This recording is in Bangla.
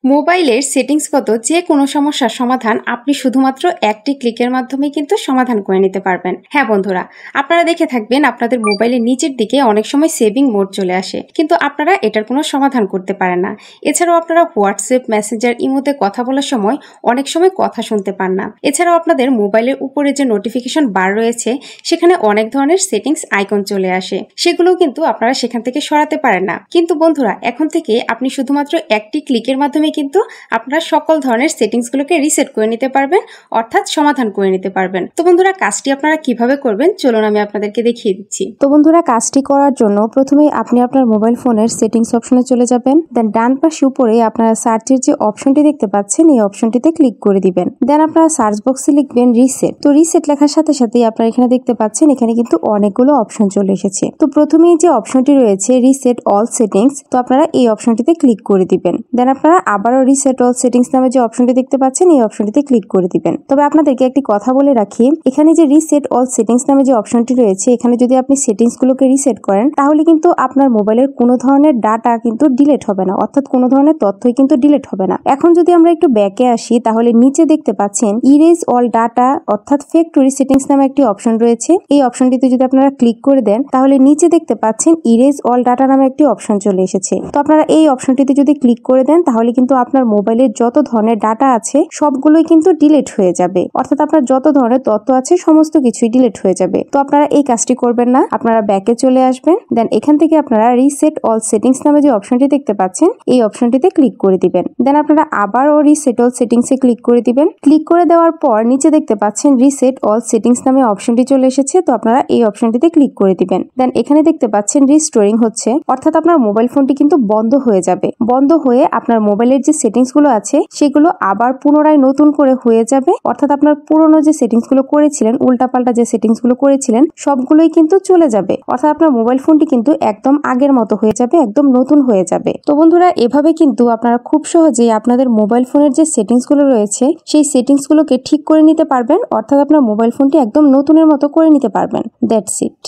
মোবাইলের সেটিংসগত যে কোনো সমস্যার সমাধান আপনি শুধুমাত্র একটি ক্লিকের মাধ্যমে কিন্তু সমাধান করে নিতে পারবেন। হ্যাঁ বন্ধুরা, আপনারা দেখে থাকবেন আপনাদের মোবাইলের নিচের দিকে অনেক সময় সেভিং মোড চলে আসে, কিন্তু আপনারা এটার কোনো সমাধান করতে পারেন না। এছাড়াও আপনারা হোয়াটসঅ্যাপ, মেসেঞ্জার, ইমোতে কথা বলার সময় অনেক সময় কথা শুনতে পান না। এছাড়াও আপনাদের মোবাইলের উপরে যে নোটিফিকেশন বার রয়েছে সেখানে অনেক ধরনের সেটিংস আইকন চলে আসে, সেগুলোও কিন্তু আপনারা সেখান থেকে সরাতে পারেন না। কিন্তু বন্ধুরা, এখন থেকে আপনি শুধুমাত্র একটি ক্লিকের মাধ্যমে কিন্তু আপনারা সকল ধরনের সেটিংসগুলোকে রিসেট করে নিতে পারবেন, অর্থাৎ সমাধান করে নিতে পারবেন। তো বন্ধুরা, কাজটি আপনারা কিভাবে করবেন চলুন আমি আপনাদেরকে দেখিয়ে দিচ্ছি। তো বন্ধুরা, কাজটি করার জন্য প্রথমেই আপনি আপনার মোবাইল ফোনের সেটিংস অপশনে চলে যাবেন। দেন ডান পাশে উপরে আপনারা সার্চের যে অপশনটি দেখতে পাচ্ছেন এই অপশনটিতে ক্লিক করে দিবেন। দেন আপনারা সার্চ বক্সে লিখবেন রিসেট। তো রিসেট লেখার সাথে সাথেই আপনারা এখানে দেখতে পাচ্ছেন এখানে কিন্তু অনেকগুলো অপশন চলে এসেছে। তো প্রথমেই যে অপশনটি রয়েছে রিসেট অল সেটিংস, তো আপনারা এই অপশনটিতে ক্লিক করে দিবেন। দেন আপনারা আবারও রিসেট অল সেটিংস নামে যে অপশনটি দেখতে পাচ্ছেন এই অপশনটিতে ক্লিক করে দিবেন। তবে আপনাদেরকে একটি কথা বলে রাখি, এখানে যে রিসেট অল সেটিংস নামে যে অপশনটি রয়েছে এখানে যদি আপনি সেটিংস গুলোকে রিসেট করেন তাহলে কিন্তু আপনার মোবাইলের কোনো ধরনের ডাটা কিন্তু ডিলিট হবে না, অর্থাৎ কোনো ধরনের তথ্যই কিন্তু ডিলিট হবে না। এখন যদি আমরা একটু ব্যাকে আসি তাহলে নিচে দেখতে পাচ্ছেন ইরেজ অল ডাটা অর্থাৎ ফ্যাক্টরি সেটিংস নামে একটি অপশন রয়েছে। এই অপশনটিতে যদি আপনারা ক্লিক করে দেন তাহলে নিচে দেখতে পাচ্ছেন ইরেজ অল ডাটা নামে একটি অপশন চলে এসেছে। তো আপনারা এই অপশনটিতে যদি ক্লিক করে দেন তাহলে কিন্তু আপনার মোবাইলের যত ধরনের ডাটা আছে সবগুলোই কিন্তু ডিলিট হয়ে যাবে, অর্থাৎ আপনার যত ধরনের তথ্য আছে সমস্ত কিছুই ডিলিট হয়ে যাবে। তো আপনারা এই কাজটি করবেন না, আপনারা ব্যাকে চলে আসবেন। দেন এখান থেকে আপনারা রিসেট অল সেটিংস নামে যে অপশনটি দেখতে পাচ্ছেন এই অপশনটিতে ক্লিক করে দিবেন। দেন আপনারা আবারও রিসেট অল সেটিংসে ক্লিক করে দিবেন। ক্লিক করে দেওয়ার পর নিচে দেখতে পাচ্ছেন রিসেট অল সেটিংস নামে অপশনটি চলে এসেছে। তো আপনারা এই অপশনটিতে ক্লিক করে দিবেন। দেন এখানে দেখতে পাচ্ছেন রিস্টোরিং হচ্ছে, অর্থাৎ আপনার মোবাইল ফোনটি কিন্তু বন্ধ হয়ে যাবে। বন্ধ হয়ে আপনার মোবাইলের যে সেটিংস গুলো আছে সেগুলো আবার পুনরায় নতুন করে হয়ে যাবে, অর্থাৎ আপনার পুরনো যে সেটিংস গুলো করেছিলেন, উল্টাপাল্টা যে সেটিংস গুলো করেছিলেন সবগুলোই কিন্তু চলে যাবে, অর্থাৎ আপনার মোবাইল ফোনটি কিন্তু একদম আগের মতো হয়ে যাবে, একদম নতুন হয়ে যাবে। তো বন্ধুরা, এভাবে কিন্তু আপনারা খুব সহজেই আপনাদের মোবাইল ফোনের যে সেটিংস গুলো রয়েছে সেই সেটিংস গুলোকে ঠিক করে নিতে পারবেন, অর্থাৎ আপনার মোবাইল ফোনটি একদম নতুনের মতো করে নিতে পারবেন। That's it.